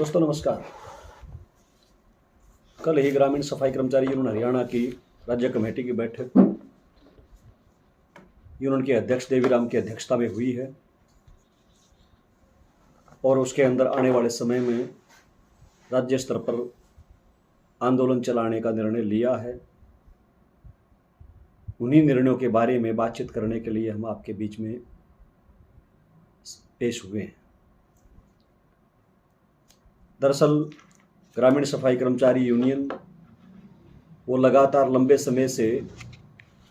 दोस्तों नमस्कार। कल ही ग्रामीण सफाई कर्मचारी यूनियन हरियाणा की राज्य कमेटी की बैठक यूनियन के अध्यक्ष देवीराम की अध्यक्षता में हुई है और उसके अंदर आने वाले समय में राज्य स्तर पर आंदोलन चलाने का निर्णय लिया है। उन्हीं निर्णयों के बारे में बातचीत करने के लिए हम आपके बीच में पेश हुए हैं। दरअसल ग्रामीण सफाई कर्मचारी यूनियन वो लगातार लंबे समय से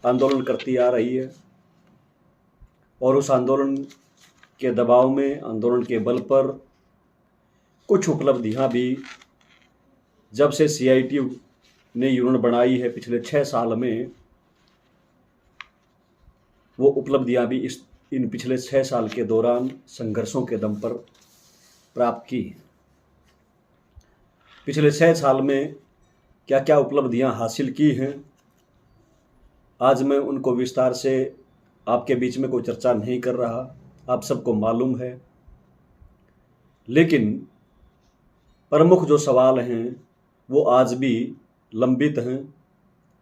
आंदोलन करती आ रही है और उस आंदोलन के दबाव में, आंदोलन के बल पर कुछ उपलब्धियां भी जब से CITU ने यूनियन बनाई है पिछले 6 साल में, वो उपलब्धियां भी इन पिछले 6 साल के दौरान संघर्षों के दम पर प्राप्त की। पिछले 6 साल में क्या क्या उपलब्धियां हासिल की हैं, आज मैं उनको विस्तार से आपके बीच में कोई चर्चा नहीं कर रहा, आप सबको मालूम है। लेकिन प्रमुख जो सवाल हैं वो आज भी लंबित हैं,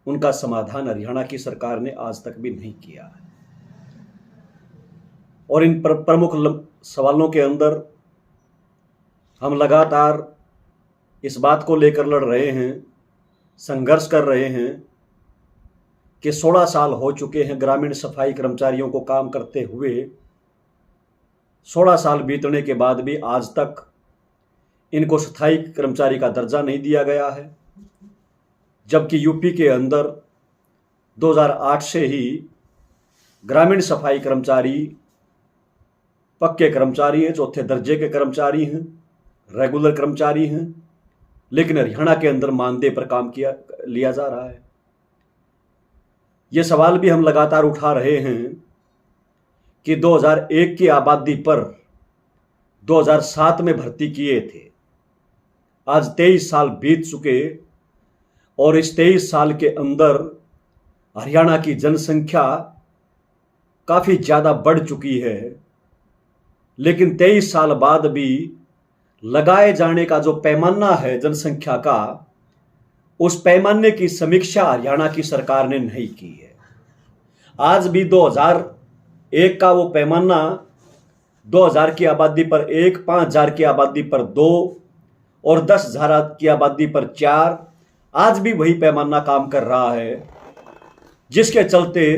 उनका समाधान हरियाणा की सरकार ने आज तक भी नहीं किया है। और इन प्रमुख सवालों के अंदर हम लगातार इस बात को लेकर लड़ रहे हैं, संघर्ष कर रहे हैं कि 16 साल हो चुके हैं ग्रामीण सफाई कर्मचारियों को काम करते हुए। 16 साल बीतने के बाद भी आज तक इनको स्थायी कर्मचारी का दर्जा नहीं दिया गया है, जबकि यूपी के अंदर 2008 से ही ग्रामीण सफाई कर्मचारी पक्के कर्मचारी हैं, चौथे दर्जे के कर्मचारी हैं, रेगुलर कर्मचारी हैं, लेकिन हरियाणा के अंदर मानदेय पर काम लिया जा रहा है। ये सवाल भी हम लगातार उठा रहे हैं कि 2001 की आबादी पर 2007 में भर्ती किए थे। आज 23 साल बीत चुके और इस 23 साल के अंदर हरियाणा की जनसंख्या काफ़ी ज़्यादा बढ़ चुकी है, लेकिन 23 साल बाद भी लगाए जाने का जो पैमाना है जनसंख्या का, उस पैमाने की समीक्षा हरियाणा की सरकार ने नहीं की है। आज भी 2001 का वो पैमाना 2000 की आबादी पर 1, 5000 की आबादी पर 2 और 10,000 की आबादी पर 4, आज भी वही पैमाना काम कर रहा है, जिसके चलते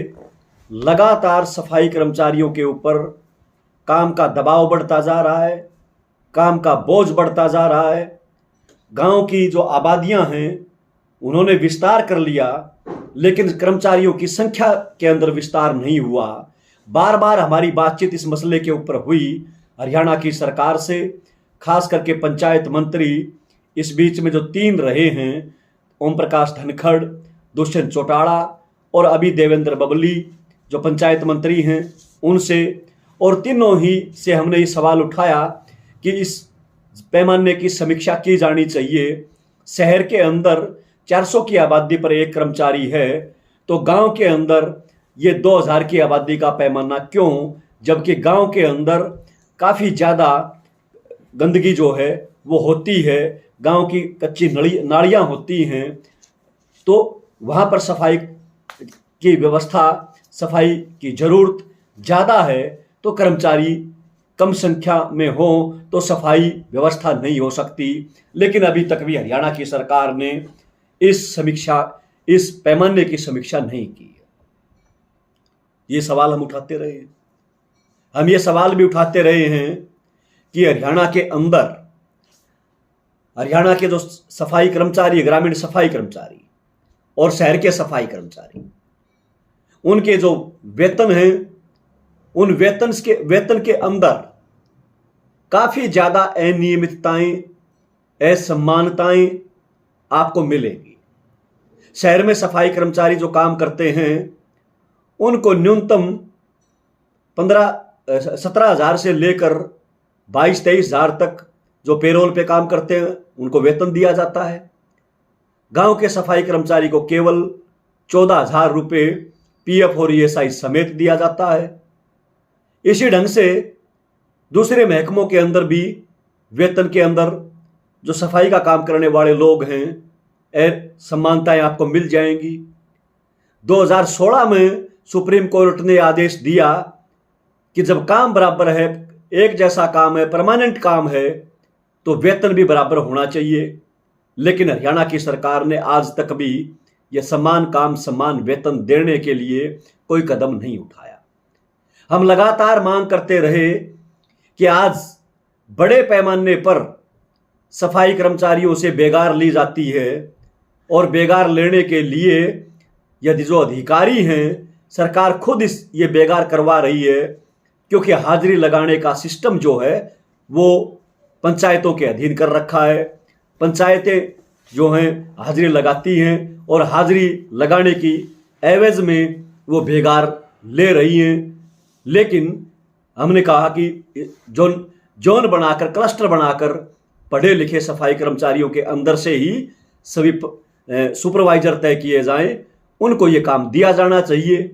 लगातार सफाई कर्मचारियों के ऊपर काम का दबाव बढ़ता जा रहा है, काम का बोझ बढ़ता जा रहा है। गांव की जो आबादियां हैं उन्होंने विस्तार कर लिया, लेकिन कर्मचारियों की संख्या के अंदर विस्तार नहीं हुआ। बार बार हमारी बातचीत इस मसले के ऊपर हुई हरियाणा की सरकार से, खास करके पंचायत मंत्री इस बीच में जो 3 रहे हैं, ओम प्रकाश धनखड़, दुष्यंत चौटाला और अभी देवेंद्र बबली जो पंचायत मंत्री हैं, उनसे, और तीनों ही से हमने ये सवाल उठाया कि इस पैमाने की समीक्षा की जानी चाहिए। शहर के अंदर 400 की आबादी पर 1 कर्मचारी है, तो गांव के अंदर ये 2000 की आबादी का पैमाना क्यों, जबकि गांव के अंदर काफ़ी ज़्यादा गंदगी जो है वो होती है, गांव की कच्ची नालियाँ होती हैं, तो वहाँ पर सफाई की व्यवस्था, सफाई की ज़रूरत ज़्यादा है, तो कर्मचारी कम संख्या में हो तो सफाई व्यवस्था नहीं हो सकती। लेकिन अभी तक भी हरियाणा की सरकार ने इस पैमाने की समीक्षा नहीं की है। ये सवाल हम उठाते रहे हैं। हम ये सवाल भी उठाते रहे हैं कि हरियाणा के अंदर, हरियाणा के जो सफाई कर्मचारी, ग्रामीण सफाई कर्मचारी और शहर के सफाई कर्मचारी, उनके जो वेतन हैं, उन वेतन के अंदर काफ़ी ज़्यादा अनियमितताएं, असमानताएं आपको मिलेंगी। शहर में सफाई कर्मचारी जो काम करते हैं उनको न्यूनतम 17,000 से लेकर 22-23,000 तक जो पेरोल पे काम करते हैं उनको वेतन दिया जाता है। गांव के सफाई कर्मचारी को केवल 14,000 रुपये PF और ESI समेत दिया जाता है। इसी ढंग से दूसरे महकमों के अंदर भी वेतन के अंदर जो सफाई का काम करने वाले लोग हैं, समानताएं आपको मिल जाएंगी। 2016 में सुप्रीम कोर्ट ने आदेश दिया कि जब काम बराबर है, एक जैसा काम है, परमानेंट काम है, तो वेतन भी बराबर होना चाहिए। लेकिन हरियाणा की सरकार ने आज तक भी यह समान काम समान वेतन देने के लिए कोई कदम नहीं उठाया। हम लगातार मांग करते रहे कि आज बड़े पैमाने पर सफाई कर्मचारियों से बेगार ली जाती है, और बेगार लेने के लिए यदि जो अधिकारी हैं, सरकार खुद ये बेगार करवा रही है, क्योंकि हाजिरी लगाने का सिस्टम जो है वो पंचायतों के अधीन कर रखा है। पंचायतें जो हैं हाजिरी लगाती हैं, और हाजिरी लगाने की एवज में वो बेगार ले रही हैं। लेकिन हमने कहा कि जोन बनाकर, क्लस्टर बनाकर पढ़े लिखे सफाई कर्मचारियों के अंदर से ही सभी सुपरवाइजर तय किए जाएं, उनको ये काम दिया जाना चाहिए।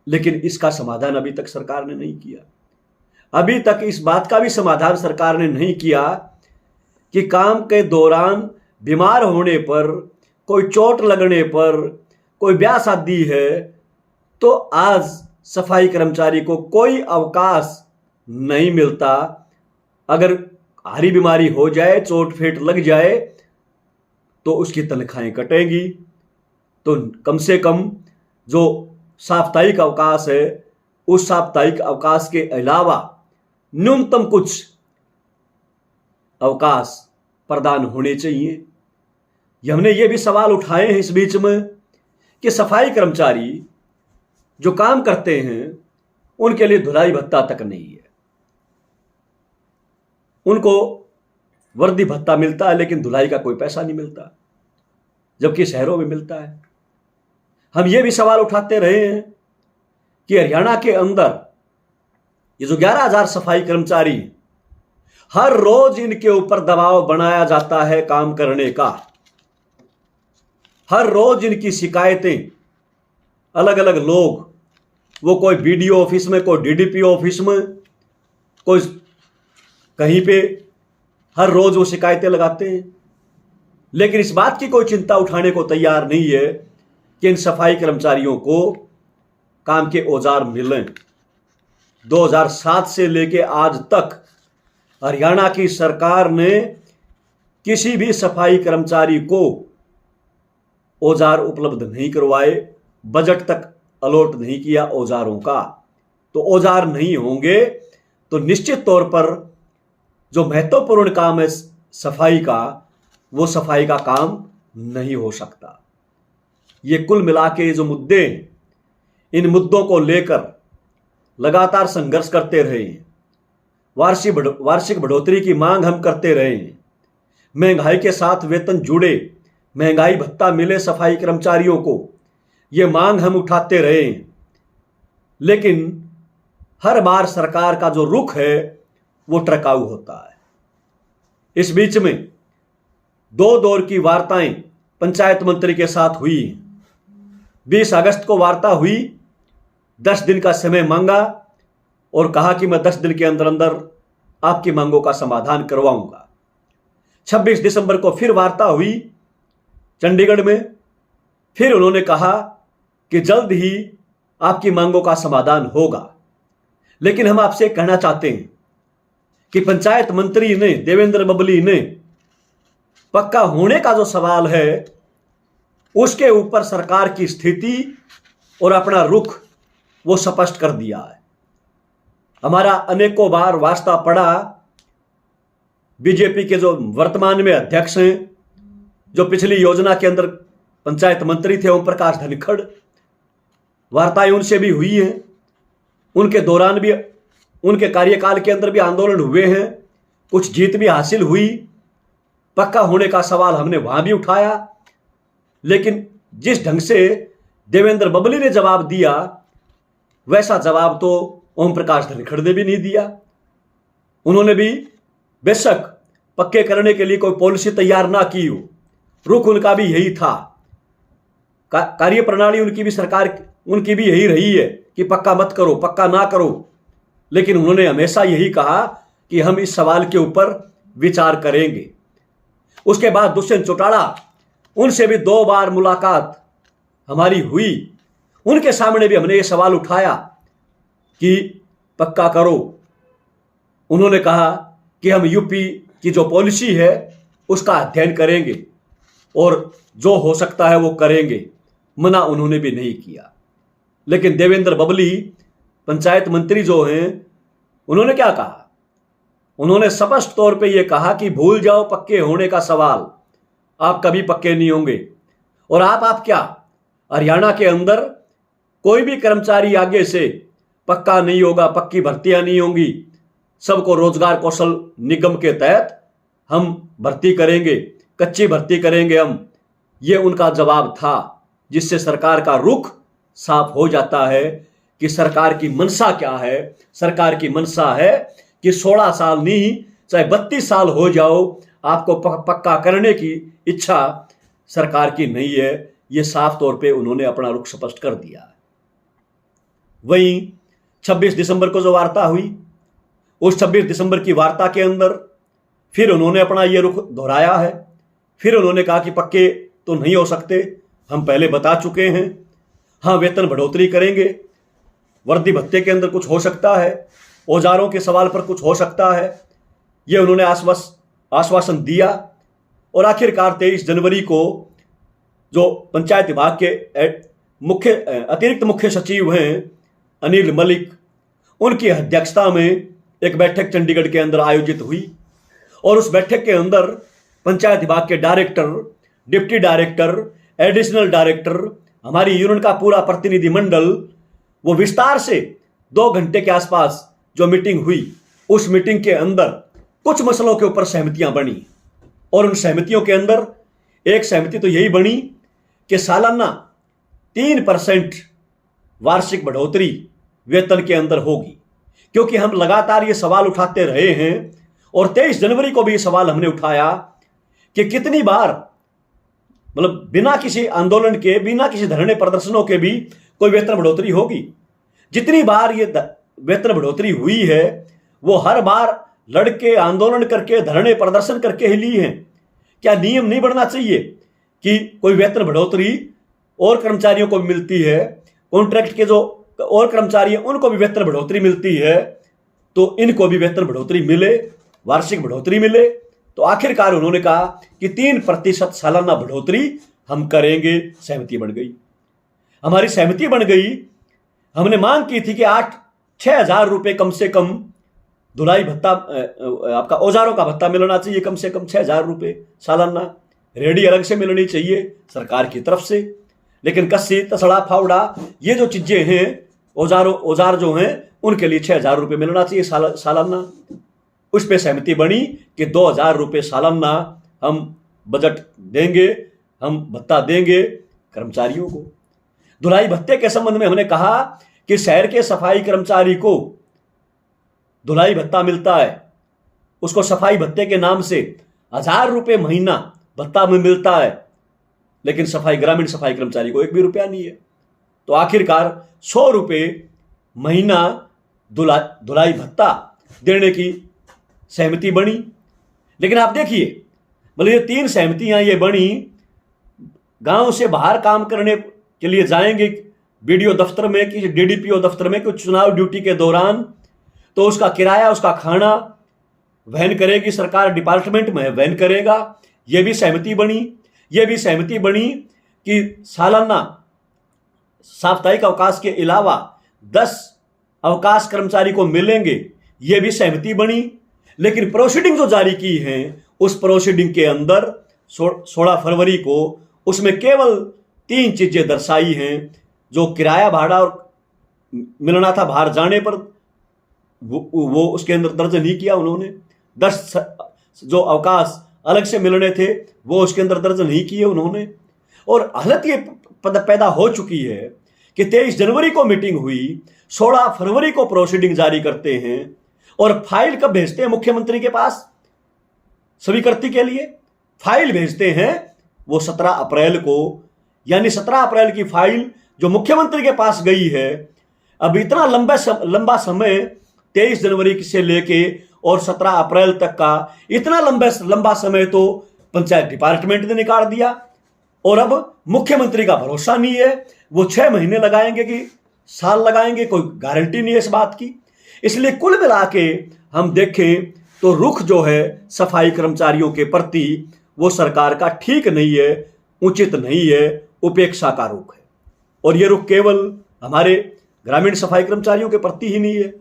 लेकिन इसका समाधान अभी तक सरकार ने नहीं किया। अभी तक इस बात का भी समाधान सरकार ने नहीं किया कि काम के दौरान बीमार होने पर, कोई चोट लगने पर, कोई ब्याह शादी है, तो आज सफाई कर्मचारी को कोई अवकाश नहीं मिलता। अगर भारी बीमारी हो जाए, चोट फेट लग जाए, तो उसकी तनख्वाहें कटेंगी। तो कम से कम जो साप्ताहिक अवकाश है, उस साप्ताहिक अवकाश के अलावा न्यूनतम कुछ अवकाश प्रदान होने चाहिए। हमने ये भी सवाल उठाए हैं इस बीच में कि सफाई कर्मचारी जो काम करते हैं उनके लिए धुलाई भत्ता तक नहीं है। उनको वर्दी भत्ता मिलता है, लेकिन धुलाई का कोई पैसा नहीं मिलता, जबकि शहरों में मिलता है। हम ये भी सवाल उठाते रहे हैं कि हरियाणा के अंदर ये जो 11,000 सफाई कर्मचारी, हर रोज इनके ऊपर दबाव बनाया जाता है काम करने का। हर रोज इनकी शिकायतें अलग अलग लोग, वो कोई बीडीओ ऑफिस में, कोई डीडीपी ऑफिस में, कोई कहीं पे, हर रोज वो शिकायतें लगाते हैं। लेकिन इस बात की कोई चिंता उठाने को तैयार नहीं है कि इन सफाई कर्मचारियों को काम के औजार मिलें। 2007 से लेके आज तक हरियाणा की सरकार ने किसी भी सफाई कर्मचारी को औजार उपलब्ध नहीं करवाए, बजट तक अलॉट नहीं किया औजारों का। तो औजार नहीं होंगे तो निश्चित तौर पर जो महत्वपूर्ण काम है सफाई का, वो सफाई का काम नहीं हो सकता। ये कुल मिला के जो मुद्दे, इन मुद्दों को लेकर लगातार संघर्ष करते रहे हैं। वार्षिक बढ़ोतरी की मांग हम करते रहे हैं। महंगाई के साथ वेतन जुड़े, महंगाई भत्ता मिले सफाई कर्मचारियों को, ये मांग हम उठाते रहे हैं। लेकिन हर बार सरकार का जो रुख है वो टरकाऊ होता है। इस बीच में 2 दौर की वार्ताएं पंचायत मंत्री के साथ हुई। 20 अगस्त को वार्ता हुई, 10 दिन का समय मांगा और कहा कि मैं 10 दिन के अंदर अंदर आपकी मांगों का समाधान करवाऊंगा। 26 दिसंबर को फिर वार्ता हुई चंडीगढ़ में, फिर उन्होंने कहा कि जल्द ही आपकी मांगों का समाधान होगा। लेकिन हम आपसे कहना चाहते हैं कि पंचायत मंत्री ने, देवेंद्र बबली ने, पक्का होने का जो सवाल है उसके ऊपर सरकार की स्थिति और अपना रुख वो स्पष्ट कर दिया है। हमारा अनेकों बार वास्ता पड़ा बीजेपी के जो वर्तमान में अध्यक्ष हैं, जो पिछली योजना के अंदर पंचायत मंत्री थे, ओम प्रकाश धनखड़, वार्ताएं उनसे भी हुई हैं। उनके दौरान भी, उनके कार्यकाल के अंदर भी आंदोलन हुए हैं, कुछ जीत भी हासिल हुई। पक्का होने का सवाल हमने वहां भी उठाया, लेकिन जिस ढंग से देवेंद्र बबली ने जवाब दिया, वैसा जवाब तो ओम प्रकाश धनखड़ ने भी नहीं दिया। उन्होंने भी बेशक पक्के करने के लिए कोई पॉलिसी तैयार ना की हो, रुख उनका भी यही था, कार्य प्रणाली उनकी भी, सरकार उनकी भी यही रही है कि पक्का मत करो, पक्का ना करो। लेकिन उन्होंने हमेशा यही कहा कि हम इस सवाल के ऊपर विचार करेंगे। उसके बाद दुष्यंत चौटाला, उनसे भी 2 बार मुलाकात हमारी हुई। उनके सामने भी हमने ये सवाल उठाया कि पक्का करो। उन्होंने कहा कि हम यूपी की जो पॉलिसी है उसका अध्ययन करेंगे और जो हो सकता है वो करेंगे। मना उन्होंने भी नहीं किया। लेकिन देवेंद्र बबली पंचायत मंत्री जो हैं, उन्होंने क्या कहा? उन्होंने स्पष्ट तौर पे ये कहा कि भूल जाओ पक्के होने का सवाल, आप कभी पक्के नहीं होंगे। और आप क्या, हरियाणा के अंदर कोई भी कर्मचारी आगे से पक्का नहीं होगा, पक्की भर्तियां नहीं होंगी, सबको रोजगार कौशल निगम के तहत हम भर्ती करेंगे, कच्ची भर्ती करेंगे हम। ये उनका जवाब था, जिससे सरकार का रुख साफ हो जाता है कि सरकार की मनसा क्या है। सरकार की मनसा है कि 16 साल नहीं, चाहे 32 साल हो जाओ, आपको पक्का करने की इच्छा सरकार की नहीं है। ये साफ तौर पे उन्होंने अपना रुख स्पष्ट कर दिया है। वहीं 26 दिसंबर को जो वार्ता हुई, उस 26 दिसंबर की वार्ता के अंदर फिर उन्होंने अपना ये रुख दोहराया है। फिर उन्होंने कहा कि पक्के तो नहीं हो सकते, हम पहले बता चुके हैं। हाँ, वेतन बढ़ोतरी करेंगे, वर्दी भत्ते के अंदर कुछ हो सकता है, औजारों के सवाल पर कुछ हो सकता है। ये उन्होंने आश्वासन दिया। और आखिरकार 23 जनवरी को जो पंचायत विभाग के अतिरिक्त मुख्य सचिव हैं अनिल मलिक, उनकी अध्यक्षता में एक बैठक चंडीगढ़ के अंदर आयोजित हुई। और उस बैठक के अंदर पंचायत विभाग के director, deputy director, additional director, हमारी यूनियन का पूरा प्रतिनिधिमंडल, वो विस्तार से 2 घंटे के आसपास जो मीटिंग हुई, उस मीटिंग के अंदर कुछ मसलों के ऊपर सहमतियां बनी। और उन सहमतियों के अंदर एक सहमति तो यही बनी कि सालाना 3% वार्षिक बढ़ोतरी वेतन के अंदर होगी। क्योंकि हम लगातार ये सवाल उठाते रहे हैं और 23 जनवरी को भी ये सवाल हमने उठाया कि कितनी बार, मतलब बिना किसी आंदोलन के, बिना किसी धरने प्रदर्शनों के भी कोई वेतन बढ़ोतरी होगी। जितनी बार ये वेतन बढ़ोतरी हुई है वो हर बार लड़के, आंदोलन करके, धरने प्रदर्शन करके ही ली है। क्या नियम नहीं बढ़ना चाहिए कि कोई वेतन बढ़ोतरी और कर्मचारियों को भी मिलती है, कॉन्ट्रैक्ट के जो और कर्मचारी हैं उनको भी वेतन बढ़ोतरी मिलती है, तो इनको भी वेतन बढ़ोतरी मिले, वार्षिक बढ़ोतरी मिले। तो आखिरकार उन्होंने कहा कि 3% सालाना बढ़ोतरी हम करेंगे। सहमति बन गई, हमारी सहमति बन गई। हमने मांग की थी कि 6,000 रुपये कम से कम धुलाई भत्ता, आपका औजारों का भत्ता मिलना चाहिए, कम से कम 6,000 रुपये सालाना। रेडी अलग से मिलनी चाहिए सरकार की तरफ से। लेकिन कस्सी, तसड़ा, फावड़ा, ये जो चीजें हैं, औजार जो हैं, उनके लिए 6,000 रुपये मिलना चाहिए सालाना। उस पर सहमति बनी कि 2,000 रुपये सालाना हम बजट देंगे, हम भत्ता देंगे कर्मचारियों को। धुलाई भत्ते के संबंध में हमने कहा कि शहर के सफाई कर्मचारी को धुलाई भत्ता मिलता है, उसको सफाई भत्ते के नाम से 1,000 रुपये महीना भत्ता में मिलता है, लेकिन ग्रामीण सफाई कर्मचारी को 1 भी रुपया नहीं है। तो आखिरकार 100 रुपये महीना धुलाई भत्ता देने की सहमति बनी। लेकिन आप देखिए, मतलब ये 3 सहमतियां ये बनी। गांव से बाहर काम करने के लिए जाएंगे बीडीओ दफ्तर में कि डीडीपीओ दफ्तर में, कुछ चुनाव ड्यूटी के दौरान, तो उसका किराया, उसका खाना वहन करेगी सरकार, डिपार्टमेंट में वहन करेगा। यह भी सहमति बनी। यह भी सहमति बनी कि सालाना साप्ताहिक अवकाश के अलावा 10 अवकाश कर्मचारी को मिलेंगे। यह भी सहमति बनी। लेकिन प्रोसीडिंग जो जारी की है, उस प्रोसीडिंग के अंदर 16 फरवरी को उसमें केवल 3 चीजें दर्शाई हैं। जो किराया भाड़ा और मिलना था बाहर जाने पर, वो उसके अंदर दर्ज नहीं किया उन्होंने। 10 जो अवकाश अलग से मिलने थे वो उसके अंदर दर्ज नहीं किए उन्होंने। और हालत ये पैदा हो चुकी है कि 23 जनवरी को मीटिंग हुई, 16 फरवरी को प्रोसीडिंग जारी करते हैं और फाइल कब भेजते हैं मुख्यमंत्री के पास स्वीकृति के लिए? फाइल भेजते हैं वो 17 अप्रैल को। यानी 17 अप्रैल की फाइल जो मुख्यमंत्री के पास गई है, अब इतना लंबा समय 23 जनवरी से लेके और 17 अप्रैल तक का इतना लंबा समय तो पंचायत डिपार्टमेंट ने निकाल दिया और अब मुख्यमंत्री का भरोसा नहीं है। वो 6 महीने लगाएंगे कि साल लगाएंगे, कोई गारंटी नहीं है इस बात की। इसलिए कुल मिला के हम देखें तो रुख जो है सफाई कर्मचारियों के प्रति वो सरकार का ठीक नहीं है, उचित नहीं है, उपेक्षा का रुख है। और ये रुख केवल हमारे ग्रामीण सफाई कर्मचारियों के प्रति ही नहीं है।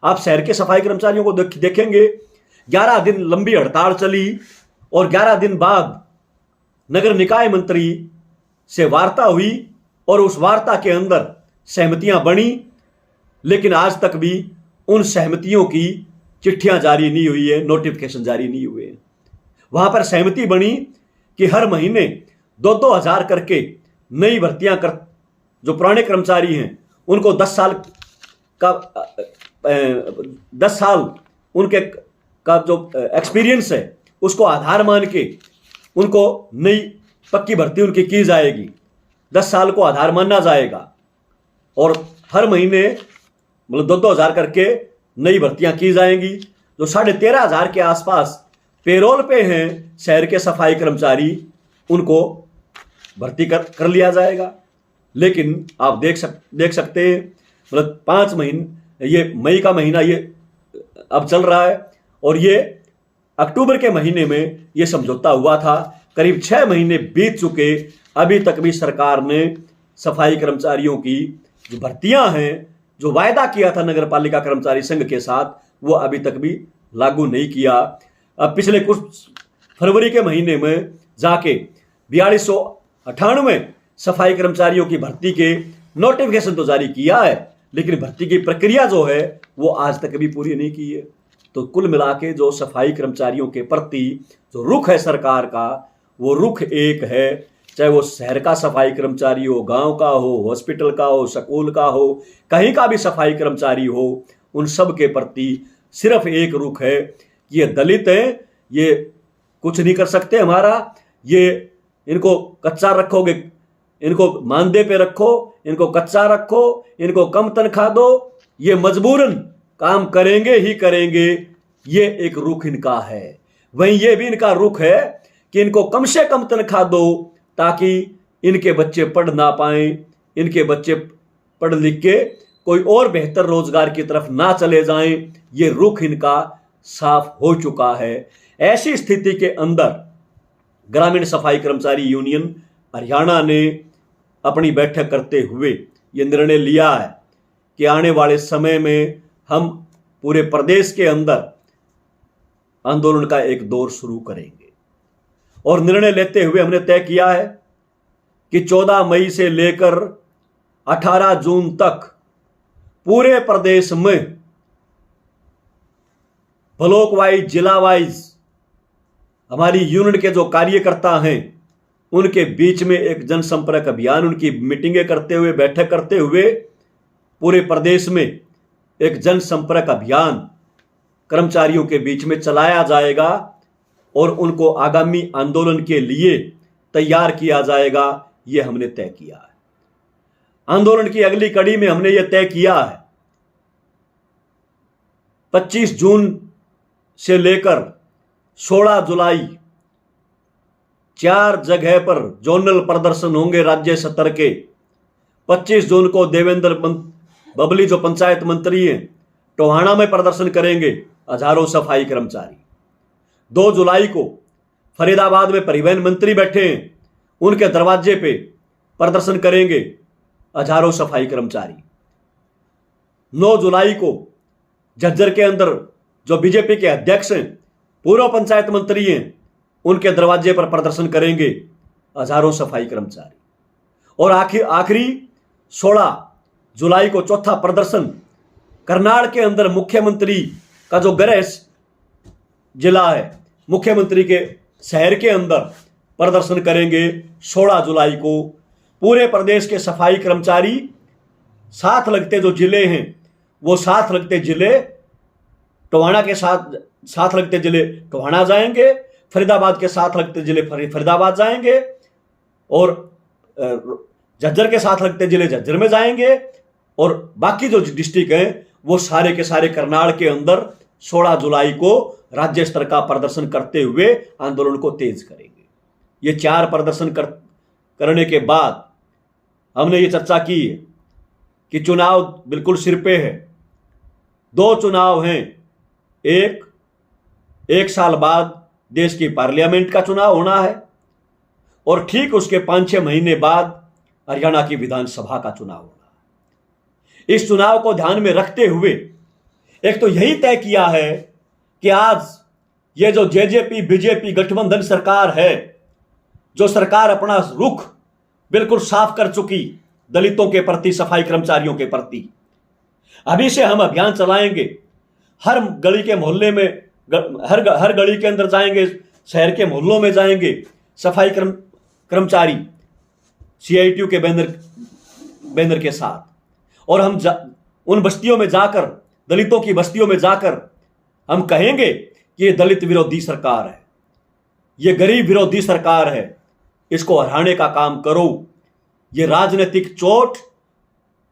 आप शहर के सफाई कर्मचारियों को देखेंगे, 11 दिन लंबी हड़ताल चली और 11 दिन बाद नगर निकाय मंत्री से वार्ता हुई और उस वार्ता के अंदर सहमतियां बनी, लेकिन आज तक भी उन सहमतियों की चिट्ठियां जारी नहीं हुई है, नोटिफिकेशन जारी नहीं हुए हैं। वहां पर सहमति बनी कि हर महीने 2-2 हज़ार करके नई भर्तियां कर, जो पुराने कर्मचारी हैं उनको 10 साल उनके का जो एक्सपीरियंस है उसको आधार मान के उनको नई पक्की भर्ती उनकी की जाएगी। 10 साल को आधार माना जाएगा और हर महीने मतलब 2-2 हज़ार करके नई भर्तियां की जाएंगी। जो 13,500 के आसपास पेरोल पे हैं शहर के सफाई कर्मचारी, उनको भर्ती कर लिया जाएगा। लेकिन आप देख सकते हैं मतलब 5 महीने, ये मई का महीना ये अब चल रहा है और ये अक्टूबर के महीने में ये समझौता हुआ था। करीब 6 महीने बीत चुके, अभी तक भी सरकार ने सफाई कर्मचारियों की जो भर्तियां हैं, जो वायदा किया था नगर पालिका कर्मचारी संघ के साथ, वो अभी तक भी लागू नहीं किया। अब पिछले कुछ फरवरी के महीने में जाके 4298 सफाई कर्मचारियों की भर्ती के नोटिफिकेशन तो जारी किया है, लेकिन भर्ती की प्रक्रिया जो है वो आज तक भी पूरी नहीं की है। तो कुल मिला के जो सफाई कर्मचारियों के प्रति जो रुख है सरकार का, वो रुख एक है, चाहे वो शहर का सफाई कर्मचारी हो, गांव का हो, हॉस्पिटल का हो, स्कूल का हो, कहीं का भी सफाई कर्मचारी हो, उन सब के प्रति सिर्फ एक रुख है कि ये दलित हैं, ये कुछ नहीं कर सकते हमारा, ये इनको कच्चा रखोगे, इनको मानदे पे रखो, इनको कच्चा रखो, इनको कम तनख्वाह दो, ये मजबूरन काम करेंगे ही करेंगे, ये एक रुख इनका है। वहीं ये भी इनका रुख है कि इनको कम से कम तनख्वाह दो ताकि इनके बच्चे पढ़ ना पाएं, इनके बच्चे पढ़ लिख के कोई और बेहतर रोजगार की तरफ ना चले जाएं। ये रुख इनका साफ हो चुका है। ऐसी स्थिति के अंदर ग्रामीण सफाई कर्मचारी यूनियन हरियाणा ने अपनी बैठक करते हुए ये निर्णय लिया है कि आने वाले समय में हम पूरे प्रदेश के अंदर आंदोलन का एक दौर शुरू करेंगे। और निर्णय लेते हुए हमने तय किया है कि 14 मई से लेकर 18 जून तक पूरे प्रदेश में ब्लॉक वाइज, जिला वाइज हमारी यूनियन के जो कार्यकर्ता हैं उनके बीच में एक जनसंपर्क अभियान, उनकी मीटिंगें करते हुए, बैठक करते हुए पूरे प्रदेश में एक जनसंपर्क अभियान कर्मचारियों के बीच में चलाया जाएगा और उनको आगामी आंदोलन के लिए तैयार किया जाएगा। यह हमने तय किया है। आंदोलन की अगली कड़ी में हमने यह तय किया है 25 जून से लेकर 16 जुलाई 4 जगह पर जोनल प्रदर्शन होंगे राज्य स्तर के। 25 जून को देवेंद्र बबली जो पंचायत मंत्री हैं टोहाना में प्रदर्शन करेंगे हजारों सफाई कर्मचारी। 2 जुलाई को फरीदाबाद में परिवहन मंत्री बैठे हैं, उनके दरवाजे पे प्रदर्शन करेंगे हजारों सफाई कर्मचारी। 9 जुलाई को झज्जर के अंदर जो बीजेपी के अध्यक्ष हैं, पूर्व पंचायत मंत्री हैं, उनके दरवाजे पर प्रदर्शन करेंगे हजारों सफाई कर्मचारी। और आखिरी 16 जुलाई को चौथा प्रदर्शन करनाल के अंदर मुख्यमंत्री का जो गृह जिला है, मुख्यमंत्री के शहर के अंदर प्रदर्शन करेंगे 16 जुलाई को। पूरे प्रदेश के सफाई कर्मचारी साथ लगते जो जिले हैं, वो साथ लगते जिले टोहाना के साथ लगते जिले टोहाना जाएंगे, फरीदाबाद के साथ लगते जिले फरीदाबाद जाएंगे और झज्जर के साथ लगते जिले झज्जर में जाएंगे और बाकी जो डिस्ट्रिक्ट हैं वो सारे के सारे करनाल के अंदर 16 जुलाई को राज्य स्तर का प्रदर्शन करते हुए आंदोलन को तेज करेंगे। ये 4 प्रदर्शन करने के बाद हमने ये चर्चा की है कि चुनाव बिल्कुल सिर पे है। 2 चुनाव हैं, एक साल बाद देश की पार्लियामेंट का चुनाव होना है और ठीक उसके 5-6 महीने बाद हरियाणा की विधानसभा का चुनाव होना है। इस चुनाव को ध्यान में रखते हुए एक तो यही तय किया है कि आज ये जो जेजेपी बीजेपी गठबंधन सरकार है, जो सरकार अपना रुख बिल्कुल साफ कर चुकी दलितों के प्रति, सफाई कर्मचारियों के प्रति, अभी से हम अभियान चलाएंगे। हर गली के मोहल्ले में, हर गली के अंदर जाएंगे, शहर के मोहल्लों में जाएंगे, सफाई कर्मचारी सीआईटीयू के बैनर के साथ, और हम उन बस्तियों में जाकर, दलितों की बस्तियों में जाकर हम कहेंगे कि ये दलित विरोधी सरकार है, ये गरीब विरोधी सरकार है, इसको हराने का काम करो। ये राजनीतिक चोट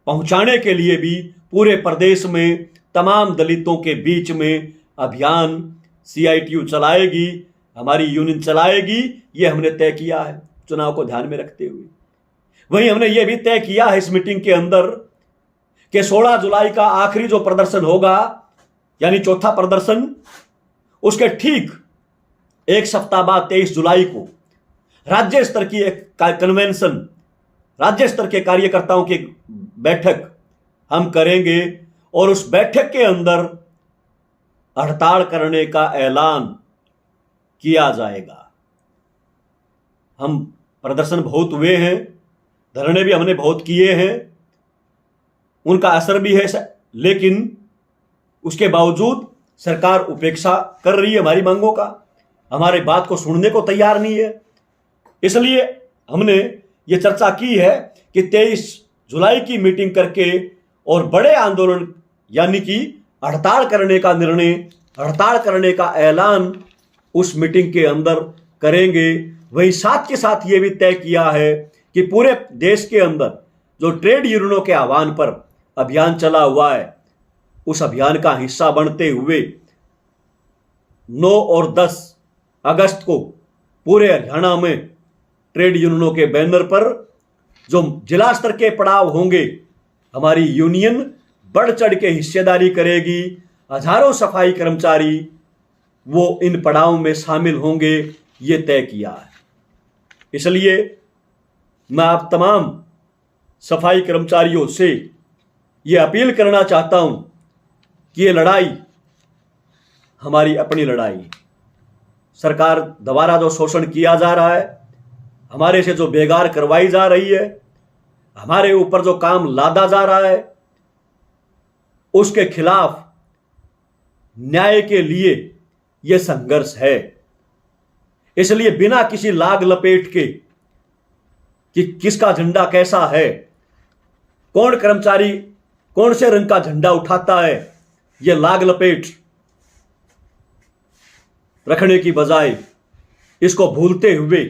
पहुंचाने के लिए भी पूरे प्रदेश में तमाम दलितों के बीच में अभियान सीआईटीयू चलाएगी, हमारी यूनियन चलाएगी। ये हमने तय किया है चुनाव को ध्यान में रखते हुए। वहीं हमने ये भी तय किया है इस मीटिंग के अंदर कि 16 जुलाई का आखिरी जो प्रदर्शन होगा, यानी चौथा प्रदर्शन, उसके ठीक 1 सप्ताह बाद 23 जुलाई को राज्य स्तर की एक कन्वेंशन, राज्य स्तर के कार्यकर्ताओं की बैठक हम करेंगे और उस बैठक के अंदर हड़ताल करने का ऐलान किया जाएगा। हम प्रदर्शन बहुत हुए हैं, धरने भी हमने बहुत किए हैं, उनका असर भी है, लेकिन उसके बावजूद सरकार उपेक्षा कर रही है हमारी मांगों का, हमारी बात को सुनने को तैयार नहीं है। इसलिए हमने ये चर्चा की है कि 23 जुलाई की मीटिंग करके और बड़े आंदोलन यानी कि हड़ताल करने का निर्णय, हड़ताल करने का ऐलान उस मीटिंग के अंदर करेंगे। वहीं साथ के साथ ये भी तय किया है कि पूरे देश के अंदर जो ट्रेड यूनियनों के आह्वान पर अभियान चला हुआ है, उस अभियान का हिस्सा बनते हुए 9 और 10 अगस्त को पूरे हरियाणा में ट्रेड यूनियनों के बैनर पर जो जिला स्तर के पड़ाव होंगे, हमारी यूनियन बढ़ चढ़ के हिस्सेदारी करेगी। हजारों सफाई कर्मचारी वो इन पड़ावों में शामिल होंगे, ये तय किया है। इसलिए मैं आप तमाम सफाई कर्मचारियों से ये अपील करना चाहता हूं कि ये लड़ाई हमारी अपनी लड़ाई, सरकार द्वारा जो शोषण किया जा रहा है, हमारे से जो बेगार करवाई जा रही है, हमारे ऊपर जो काम लादा जा रहा है, उसके खिलाफ न्याय के लिए यह संघर्ष है। इसलिए बिना किसी लाग लपेट के कि किसका झंडा कैसा है, कौन कर्मचारी कौन से रंग का झंडा उठाता है, यह लाग लपेट रखने की बजाय इसको भूलते हुए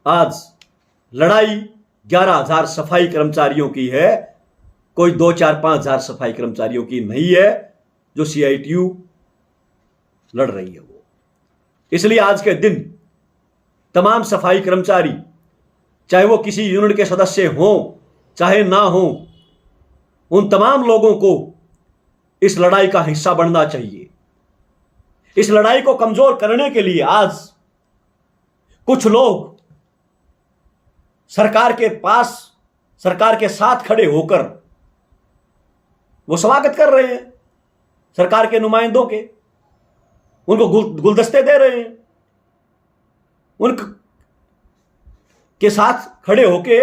आज लड़ाई 11,000 सफाई कर्मचारियों की है, कोई 2, 4, 5 हजार सफाई कर्मचारियों की नहीं है जो सीआईटीयू लड़ रही है वो। इसलिए आज के दिन तमाम सफाई कर्मचारी, चाहे वो किसी यूनियन के सदस्य हों चाहे ना हों, उन तमाम लोगों को इस लड़ाई का हिस्सा बनना चाहिए। इस लड़ाई को कमजोर करने के लिए आज कुछ लोग सरकार के पास, सरकार के साथ खड़े होकर वो स्वागत कर रहे हैं सरकार के नुमाइंदों के, उनको गुलदस्ते दे रहे हैं, उनके साथ खड़े होके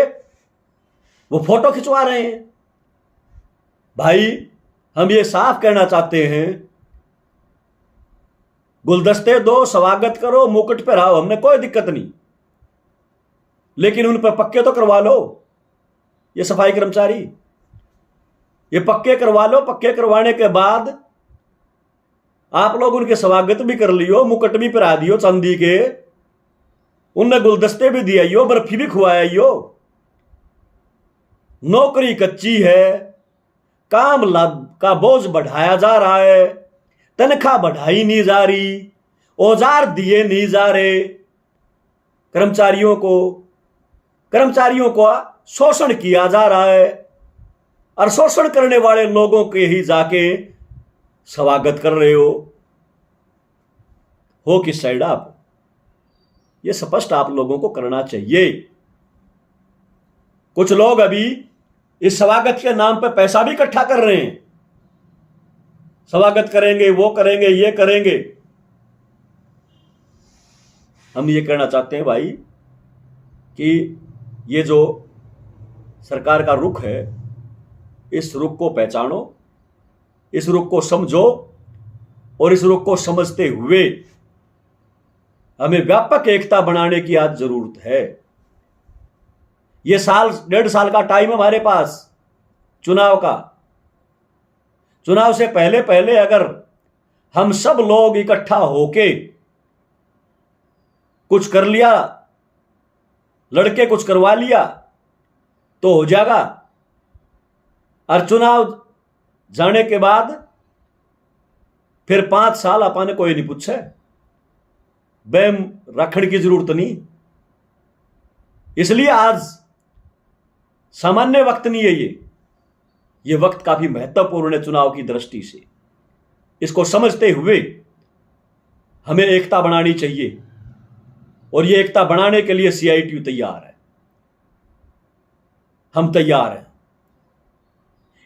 वो फोटो खिंचवा रहे हैं। भाई, हम ये साफ कहना चाहते हैं, गुलदस्ते दो, स्वागत करो, मुकुट पहराओ, हमने कोई दिक्कत नहीं, लेकिन उन पर पक्के तो करवा लो। ये सफाई कर्मचारी ये पक्के करवा लो। पक्के करवाने के बाद आप लोग उनके स्वागत भी कर लियो, मुकुट भी पहरा दियो चांदी के, उनने गुलदस्ते भी दिया, बर्फी भी खुआया। नौकरी कच्ची है, काम का बोझ बढ़ाया जा रहा है, तनख्वाह बढ़ाई नहीं जा रही, औजार दिए नहीं जा रहे, कर्मचारियों को शोषण किया जा रहा है और शोषण करने वाले लोगों के ही जाके स्वागत कर रहे हो किस साइड आप? ये स्पष्ट आप लोगों को करना चाहिए। कुछ लोग अभी इस स्वागत के नाम पर पैसा भी इकट्ठा कर रहे हैं, स्वागत करेंगे, वो करेंगे, ये करेंगे। हम ये कहना चाहते हैं भाई कि ये जो सरकार का रुख है, इस रुख को पहचानो, इस रुख को समझो और इस रुख को समझते हुए हमें व्यापक एकता बनाने की आज जरूरत है। ये साल 1.5 साल का टाइम है हमारे पास चुनाव का। चुनाव से पहले पहले अगर हम सब लोग इकट्ठा होके कुछ कर लिया, लड़के कुछ करवा लिया तो हो जाएगा। और चुनाव जाने के बाद फिर 5 साल अपन कोई नहीं पूछे, बैम रखने की जरूरत नहीं। इसलिए आज सामान्य वक्त नहीं है, ये वक्त काफी महत्वपूर्ण है चुनाव की दृष्टि से। इसको समझते हुए हमें एकता बनानी चाहिए और ये एकता बनाने के लिए CITU तैयार है, हम तैयार हैं।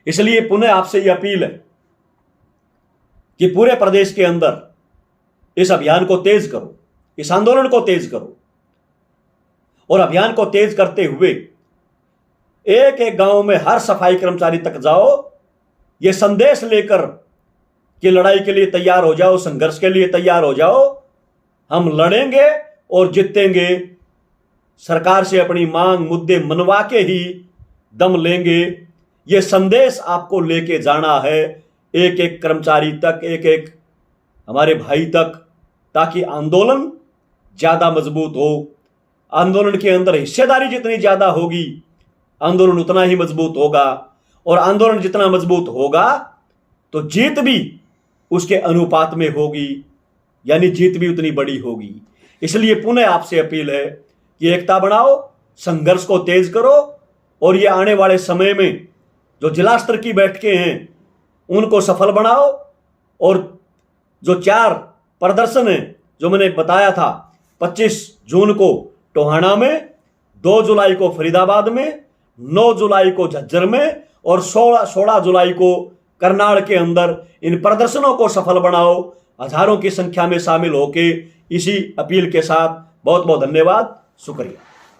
इसलिए पुनः आपसे यह अपील है कि पूरे प्रदेश के अंदर इस अभियान को तेज करो, इस आंदोलन को तेज करो और अभियान को तेज करते हुए एक एक गांव में हर सफाई कर्मचारी तक जाओ, ये संदेश लेकर कि लड़ाई के लिए तैयार हो जाओ, संघर्ष के लिए तैयार हो जाओ। हम लड़ेंगे और जीतेंगे, सरकार से अपनी मांग मुद्दे मनवा के ही दम लेंगे। ये संदेश आपको लेके जाना है एक एक कर्मचारी तक, एक एक हमारे भाई तक, ताकि आंदोलन ज्यादा मजबूत हो। आंदोलन के अंदर हिस्सेदारी जितनी ज्यादा होगी आंदोलन उतना ही मजबूत होगा, और आंदोलन जितना मजबूत होगा तो जीत भी उसके अनुपात में होगी, यानी जीत भी उतनी बड़ी होगी। इसलिए पुनः आपसे अपील है कि एकता बनाओ, संघर्ष को तेज करो और ये आने वाले समय में जो जिला स्तर की बैठकें हैं उनको सफल बनाओ। और जो 4 प्रदर्शन है जो मैंने बताया था, 25 जून को टोहाना में, 2 जुलाई को फरीदाबाद में, 9 जुलाई को झज्जर में और 16 जुलाई को करनाल के अंदर, इन प्रदर्शनों को सफल बनाओ। हजारों की संख्या में शामिल होके इसी अपील के साथ बहुत बहुत धन्यवाद, शुक्रिया।